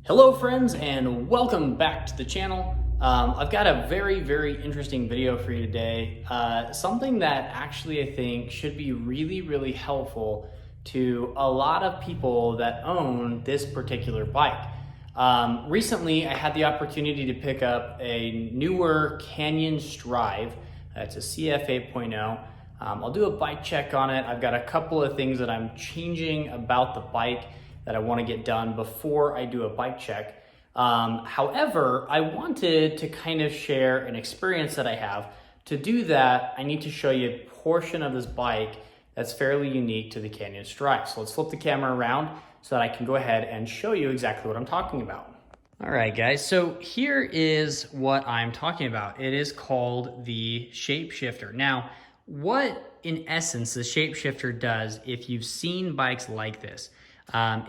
Hello friends, and welcome back to the channel. I've got a very interesting video for you today. Something that actually I think should be really helpful to a lot of people that own this particular bike. Recently I had the opportunity to pick up a newer Canyon Strive. It's a CF 8.0. I'll do a bike check on it. I've got a couple of things that I'm changing about the bike that I want to get done before I do a bike check. However, I wanted to kind of share an experience that I have. To do that, I need to show you a portion of this bike that's fairly unique to the Canyon Strive. So let's flip the camera around so that I can go ahead and show you exactly what I'm talking about. All right, guys, so here is what I'm talking about. It is called the ShapeShifter. Now, what in essence the ShapeShifter does, if you've seen bikes like this,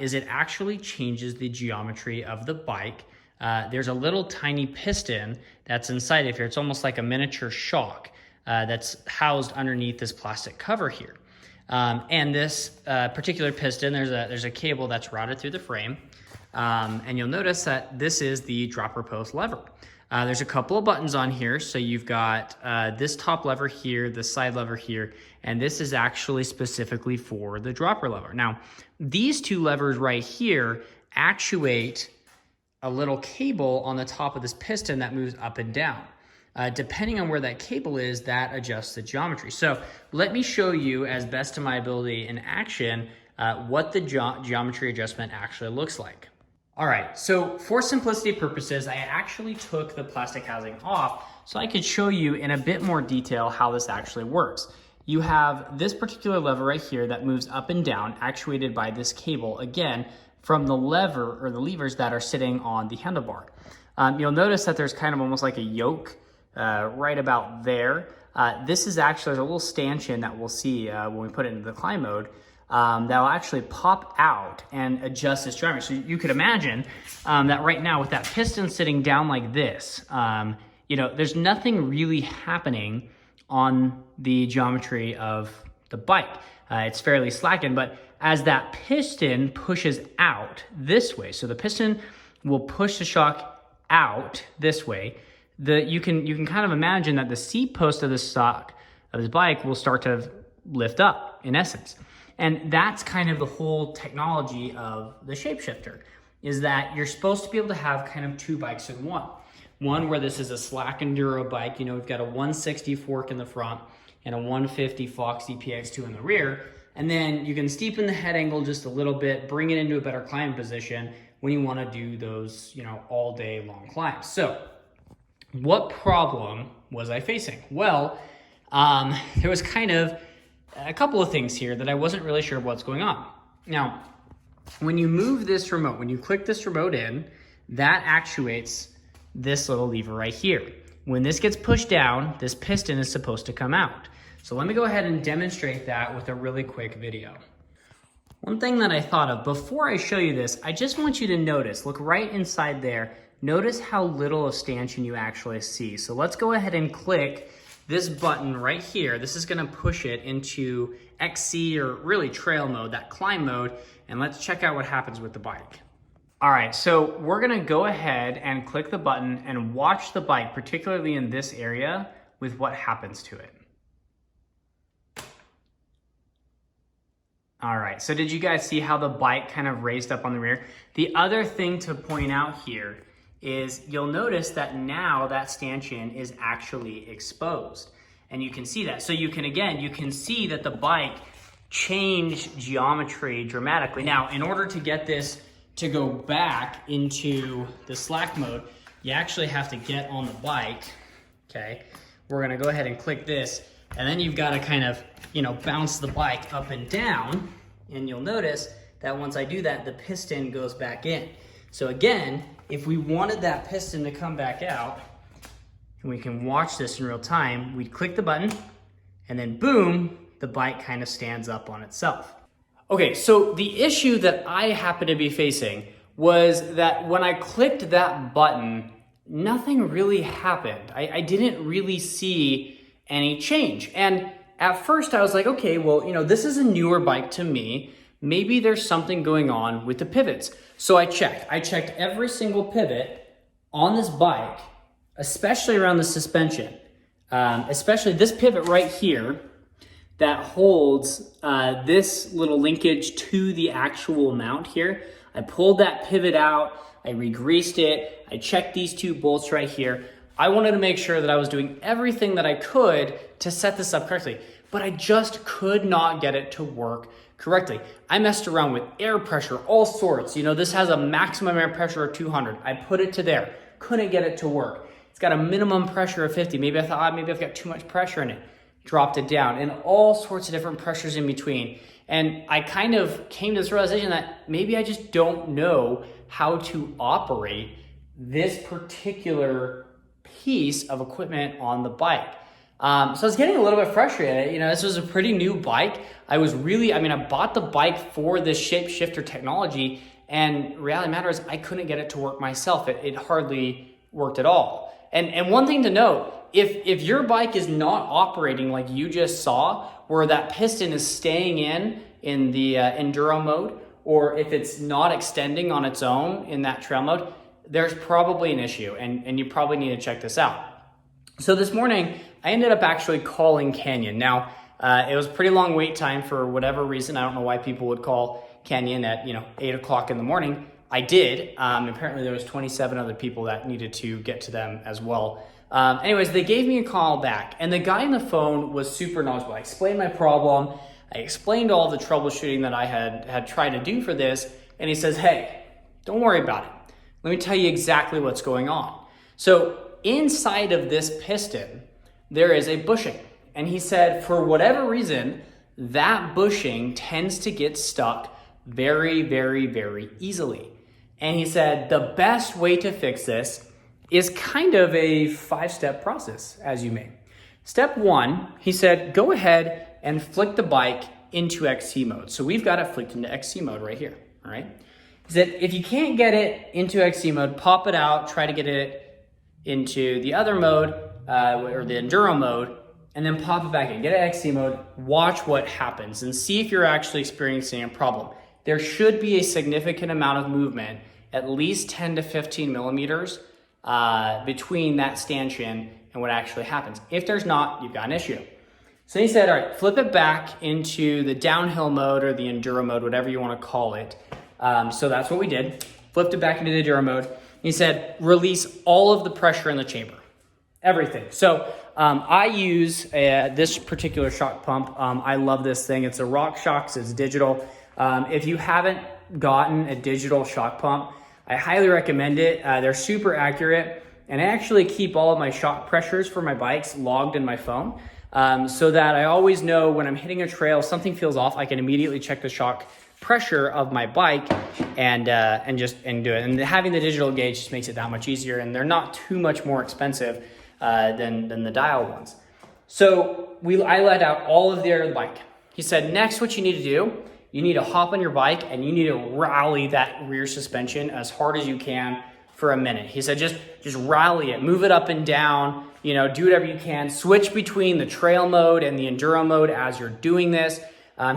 is it actually changes the geometry of the bike. There's a little tiny piston that's inside of here. It's almost like a miniature shock that's housed underneath this plastic cover here. And this particular piston, there's a cable that's routed through the frame. And you'll notice that this is the dropper post lever. There's a couple of buttons on here. So you've got this top lever here, the side lever here, and this is actually specifically for the dropper lever. Now, these two levers right here actuate a little cable on the top of this piston that moves up and down. Depending on where that cable is, that adjusts the geometry. So let me show you, as best to my ability in action, what the geometry adjustment actually looks like. All right, so for simplicity purposes, I actually took the plastic housing off so I could show you in a bit more detail how this actually works. You have this particular lever right here that moves up and down, actuated by this cable, again, from the lever or the levers that are sitting on the handlebar. You'll notice that there's kind of almost like a yoke right about there. This is actually, there's a little stanchion that we'll see when we put it into the climb mode that will actually pop out and adjust this geometry. So you could imagine that right now with that piston sitting down like this, there's nothing really happening on the geometry of the bike. It's fairly slackened, but as that piston pushes out this way, so the piston will push the shock out this way, you can kind of imagine that the seat post of this bike will start to lift up in essence. And that's kind of the whole technology of the ShapeShifter, is that you're supposed to be able to have kind of two bikes in one. One where this is a slack enduro bike, we've got a 160 fork in the front and a 150 Fox DPX2 in the rear. And then you can steepen the head angle just a little bit, bring it into a better climb position when you want to do those, all day long climbs. So what problem was I facing? Well, there was kind of a couple of things here that I wasn't really sure what's going on. Now, when you move this remote, when you click this remote in, that actuates this little lever right here. When this gets pushed down, this piston is supposed to come out. So let me go ahead and demonstrate that with a really quick video. One thing that I thought of before I show you this, I just want you to notice, look right inside there, notice how little of stanchion you actually see. So let's go ahead and click this button right here. This is gonna push it into XC, or really trail mode, that climb mode, and let's check out what happens with the bike. All right, so we're gonna go ahead and click the button and watch the bike, particularly in this area, with what happens to it. All right, so did you guys see how the bike kind of raised up on the rear? The other thing to point out here is you'll notice that now that stanchion is actually exposed. And you can see that. So you can see that the bike changed geometry dramatically. Now, in order to get this to go back into the slack mode, you actually have to get on the bike, okay? We're gonna go ahead and click this, and then you've gotta kind of, bounce the bike up and down, and you'll notice that once I do that, the piston goes back in. So again, if we wanted that piston to come back out, and we can watch this in real time, we'd click the button, and then boom, the bike kind of stands up on itself. Okay, so the issue that I happen to be facing was that when I clicked that button, nothing really happened. I didn't really see any change. And at first I was like, okay, well, this is a newer bike to me, maybe there's something going on with the pivots. So I checked every single pivot on this bike, especially around the suspension, especially this pivot right here that holds this little linkage to the actual mount here. I pulled that pivot out, I re-greased it, I checked these two bolts right here. I wanted to make sure that I was doing everything that I could to set this up correctly, but I just could not get it to work correctly. I messed around with air pressure, all sorts. You know, this has a maximum air pressure of 200. I put it to there, couldn't get it to work. It's got a minimum pressure of 50. Maybe I thought, maybe I've got too much pressure in it. Dropped it down, and all sorts of different pressures in between. And I kind of came to this realization that maybe I just don't know how to operate this particular piece of equipment on the bike. So I was getting a little bit frustrated. You know, this was a pretty new bike. I bought the bike for this ShapeShifter technology, and reality matters, I couldn't get it to work myself. It hardly worked at all. And one thing to note, if your bike is not operating like you just saw, where that piston is staying in the enduro mode, or if it's not extending on its own in that trail mode, there's probably an issue, and you probably need to check this out. So this morning, I ended up actually calling Canyon. Now, it was a pretty long wait time for whatever reason. I don't know why people would call Canyon at 8 o'clock in the morning. I did. Apparently there was 27 other people that needed to get to them as well. Anyways, they gave me a call back, and the guy on the phone was super knowledgeable. I explained my problem. I explained all the troubleshooting that I had tried to do for this, and he says, hey, don't worry about it. Let me tell you exactly what's going on. So inside of this piston, there is a bushing. And he said, for whatever reason, that bushing tends to get stuck very, very, very easily. And he said, the best way to fix this is kind of a 5-step process, as you may. Step 1, he said, go ahead and flick the bike into XC mode. So we've got it flicked into XC mode right here, all right? He said, if you can't get it into XC mode, pop it out, try to get it into the other mode, or the enduro mode, and then pop it back in. Get it XC mode, watch what happens, and see if you're actually experiencing a problem. There should be a significant amount of movement, at least 10 to 15 millimeters, between that stanchion and what actually happens. If there's not, you've got an issue. So he said, all right, flip it back into the downhill mode or the enduro mode, whatever you want to call it. So that's what we did. Flipped it back into the enduro mode. He said, release all of the pressure in the chamber, everything. So I use this particular shock pump. I love this thing. It's a RockShox. It's digital. If you haven't gotten a digital shock pump, I highly recommend it. They're super accurate, and I actually keep all of my shock pressures for my bikes logged in my phone, so that I always know when I'm hitting a trail, something feels off, I can immediately check the shock pressure of my bike and do it. And having the digital gauge just makes it that much easier, and they're not too much more expensive than the dial ones. So I let out all of the air of the bike. He said, next, what you need to do, you need to hop on your bike and you need to rally that rear suspension as hard as you can for a minute. He said, just rally it, move it up and down, do whatever you can. Switch between the trail mode and the enduro mode as you're doing this.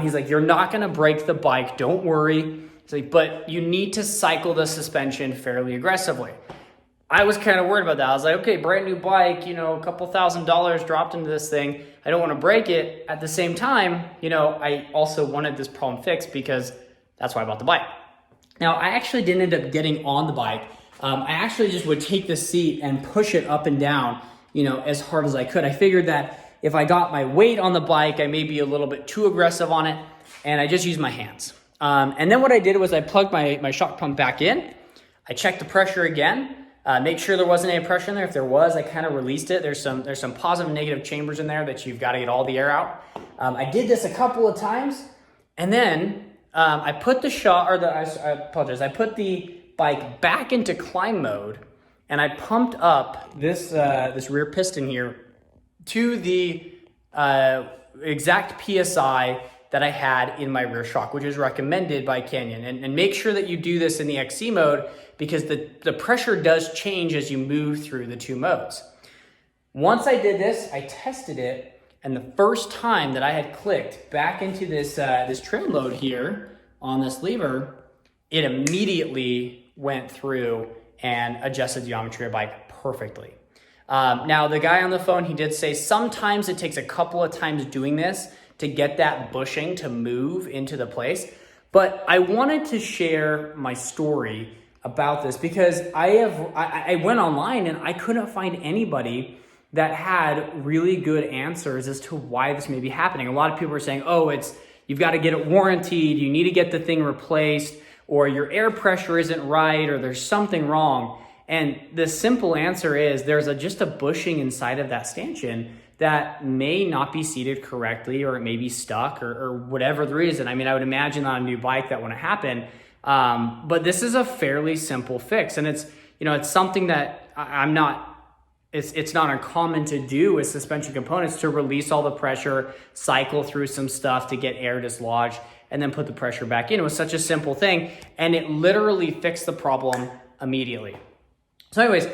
He's like, you're not gonna break the bike, don't worry. He's like, but you need to cycle the suspension fairly aggressively. I was kind of worried about that. I was like, okay, brand new bike, a couple $1,000s dropped into this thing. I don't want to break it. At the same time, I also wanted this problem fixed because that's why I bought the bike. Now, I actually didn't end up getting on the bike. I actually just would take the seat and push it up and down, as hard as I could. I figured that if I got my weight on the bike, I may be a little bit too aggressive on it, and I just used my hands. And then what I did was I plugged my shock pump back in. I checked the pressure again. Make sure there wasn't any pressure in there. If there was, I kind of released it. There's some positive and negative chambers in there that you've got to get all the air out. I did this a couple of times, and then I put I put the bike back into climb mode, and I pumped up this rear piston here to the exact PSI that I had in my rear shock, which is recommended by Canyon. And make sure that you do this in the XC mode, because the pressure does change as you move through the two modes. Once I did this, I tested it, and the first time that I had clicked back into this trail mode here on this lever, it immediately went through and adjusted the geometry of the bike perfectly. Now the guy on the phone, he did say sometimes it takes a couple of times doing this to get that bushing to move into the place. But I wanted to share my story about this because I went online and I couldn't find anybody that had really good answers as to why this may be happening. A lot of people are saying, oh, you've got to get it warranted, you need to get the thing replaced, or your air pressure isn't right, or there's something wrong. And the simple answer is there's just a bushing inside of that stanchion that may not be seated correctly, or it may be stuck, or whatever the reason. I mean, I would imagine on a new bike that wouldn't happen. But this is a fairly simple fix, and it's something that it's not uncommon to do with suspension components, to release all the pressure, cycle through some stuff to get air dislodged, and then put the pressure back in. It was such a simple thing, and it literally fixed the problem immediately. So anyways,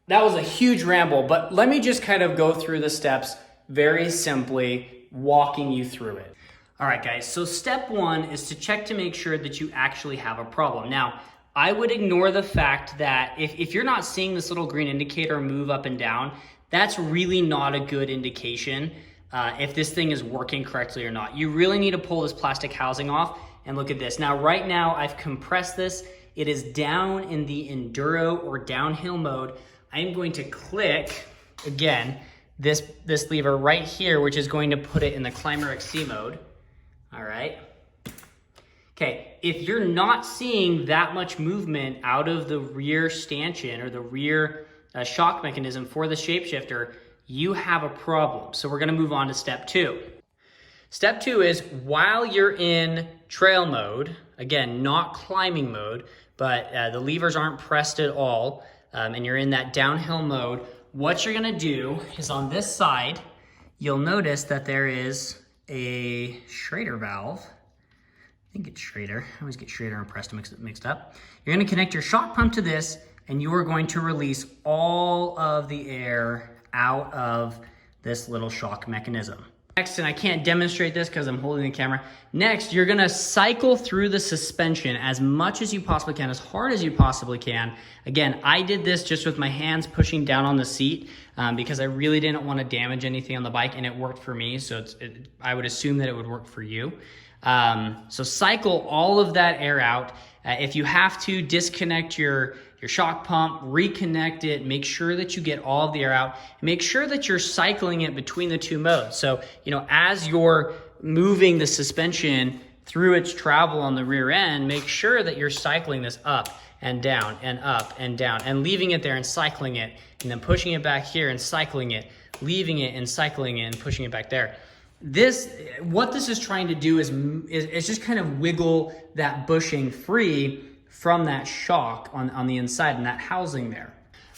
that was a huge ramble, but let me just kind of go through the steps very simply, walking you through it. All right, guys, so step one is to check to make sure that you actually have a problem. Now, I would ignore the fact that if you're not seeing this little green indicator move up and down, that's really not a good indication if this thing is working correctly or not. You really need to pull this plastic housing off and look at this. Now, right now, I've compressed this. It is down in the enduro or downhill mode. I am going to click, again, this lever right here, which is going to put it in the Climber XC mode. All right. Okay, if you're not seeing that much movement out of the rear stanchion or the rear shock mechanism for the ShapeShifter, you have a problem. So we're gonna move on to step two. Step two is while you're in trail mode, again, not climbing mode, but the levers aren't pressed at all, and you're in that downhill mode, what you're gonna do is on this side, you'll notice that there is a Schrader valve. I think it's Schrader. I always get Schrader and Presto mixed up. You're gonna connect your shock pump to this, and you are going to release all of the air out of this little shock mechanism. Next, and I can't demonstrate this because I'm holding the camera. Next, you're gonna cycle through the suspension as much as you possibly can, as hard as you possibly can. Again, I did this just with my hands pushing down on the seat because I really didn't want to damage anything on the bike, and it worked for me, so I would assume that it would work for you. So cycle all of that air out. If you have to, disconnect your shock pump, reconnect it, make sure that you get all of the air out, make sure that you're cycling it between the two modes. So, as you're moving the suspension through its travel on the rear end, make sure that you're cycling this up and down and up and down and leaving it there and cycling it, and then pushing it back here and cycling it, leaving it and cycling it and pushing it back there. What this is trying to do is just kind of wiggle that bushing free from that shock on the inside and that housing there.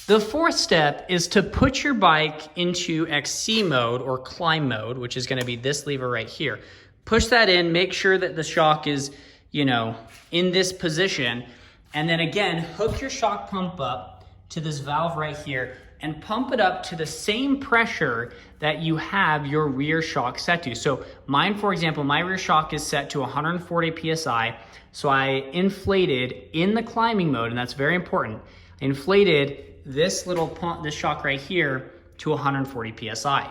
The fourth step is to put your bike into XC mode or climb mode, which is going to be this lever right here. Push that in, make sure that the shock is, in this position, and then again, hook your shock pump up to this valve right here and pump it up to the same pressure that you have your rear shock set to. So mine, for example, my rear shock is set to 140 PSI. So I inflated in the climbing mode, and that's very important. I inflated this little pump, this shock right here to 140 PSI.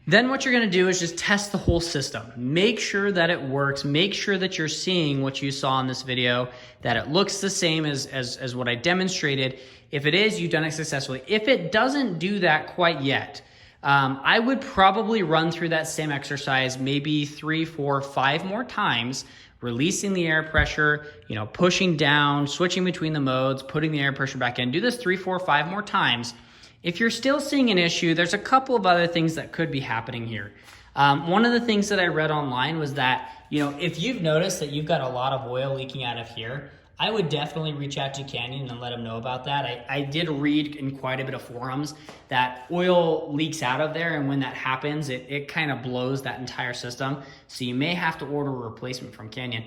Then what you're gonna do is just test the whole system. Make sure that it works. Make sure that you're seeing what you saw in this video, that it looks the same as what I demonstrated. If it is, you've done it successfully. If it doesn't do that quite yet, I would probably run through that same exercise maybe 3, 4, 5 more times, releasing the air pressure, pushing down, switching between the modes, putting the air pressure back in. Do this 3, 4, 5 more times. If you're still seeing an issue, there's a couple of other things that could be happening here. One of the things that I read online was that, if you've noticed that you've got a lot of oil leaking out of here, I would definitely reach out to Canyon and let them know about that. I did read in quite a bit of forums that oil leaks out of there, and when that happens, it kind of blows that entire system. So you may have to order a replacement from Canyon.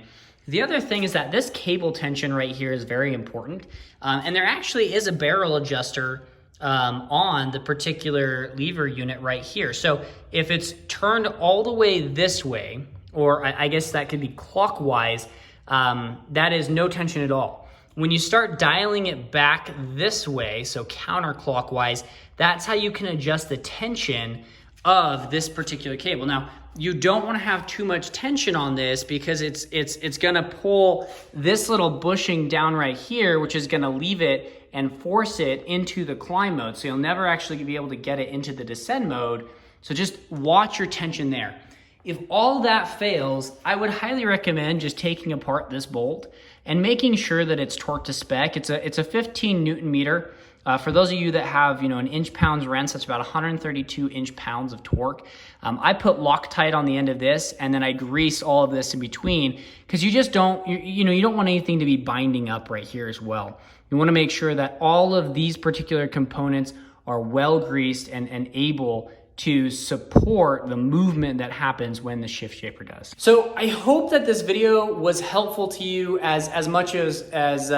The other thing is that this cable tension right here is very important. And there actually is a barrel adjuster on the particular lever unit right here. So if it's turned all the way this way, or I guess that could be clockwise, that is no tension at all. When you start dialing it back this way, so counterclockwise, that's how you can adjust the tension of this particular cable. Now, you don't want to have too much tension on this because it's going to pull this little bushing down right here, which is going to leave it and force it into the climb mode. So you'll never actually be able to get it into the descend mode. So just watch your tension there. If all that fails, I would highly recommend just taking apart this bolt and making sure that it's torqued to spec. It's a 15 Newton meter. For those of you that have, an inch-pounds wrench, that's about 132 inch-pounds of torque. I put Loctite on the end of this, and then I grease all of this in between, because you just don't, you don't want anything to be binding up right here as well. You want to make sure that all of these particular components are well greased and able to support the movement that happens when the ShapeShifter does. So I hope that this video was helpful to you as much as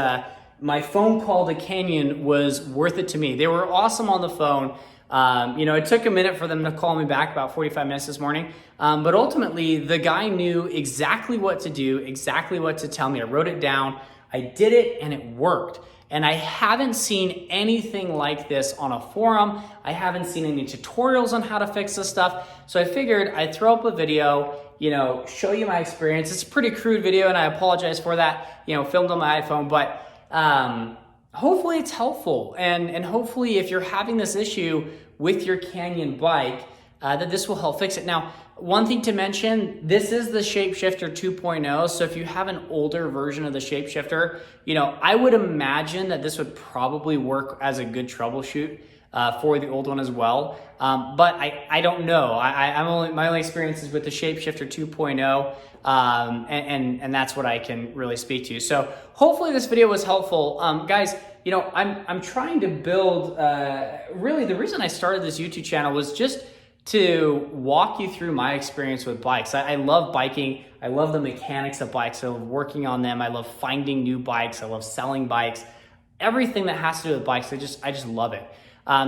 my phone call to Canyon was worth it to me. They were awesome on the phone. It took a minute for them to call me back, about 45 minutes this morning. But ultimately, the guy knew exactly what to do, exactly what to tell me. I wrote it down, I did it, and it worked. And I haven't seen anything like this on a forum. I haven't seen any tutorials on how to fix this stuff. So I figured I'd throw up a video, show you my experience. It's a pretty crude video, and I apologize for that, filmed on my iPhone, but hopefully it's helpful. And hopefully if you're having this issue with your Canyon bike, that this will help fix it. Now, one thing to mention, this is the ShapeShifter 2.0. So if you have an older version of the ShapeShifter, I would imagine that this would probably work as a good troubleshoot for the old one as well. But I don't know. My only experience is with the ShapeShifter 2.0. And that's what I can really speak to. So hopefully this video was helpful. Guys, I'm trying to build, really the reason I started this YouTube channel was just to walk you through my experience with bikes. I love biking. I love the mechanics of bikes. I love working on them. I love finding new bikes. I love selling bikes. Everything that has to do with bikes, I just love it.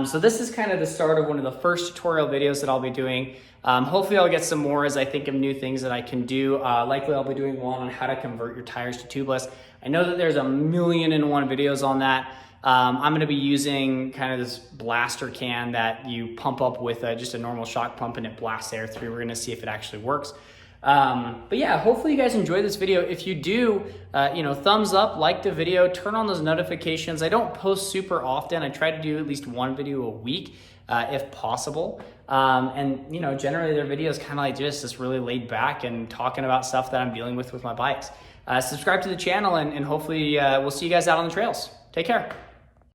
So this is kind of the start of one of the first tutorial videos that I'll be doing. Hopefully I'll get some more as I think of new things that I can do. Likely I'll be doing one on how to convert your tires to tubeless. I know that there's 1,000,001 videos on that. I'm going to be using kind of this blaster can that you pump up with just a normal shock pump and it blasts air through. We're going to see if it actually works. But yeah, hopefully you guys enjoyed this video. If you do, thumbs up, like the video, turn on those notifications. I don't post super often. I try to do at least one video a week, if possible. And generally their videos kind of like just really laid back and talking about stuff that I'm dealing with my bikes. Subscribe to the channel and hopefully we'll see you guys out on the trails. Take care.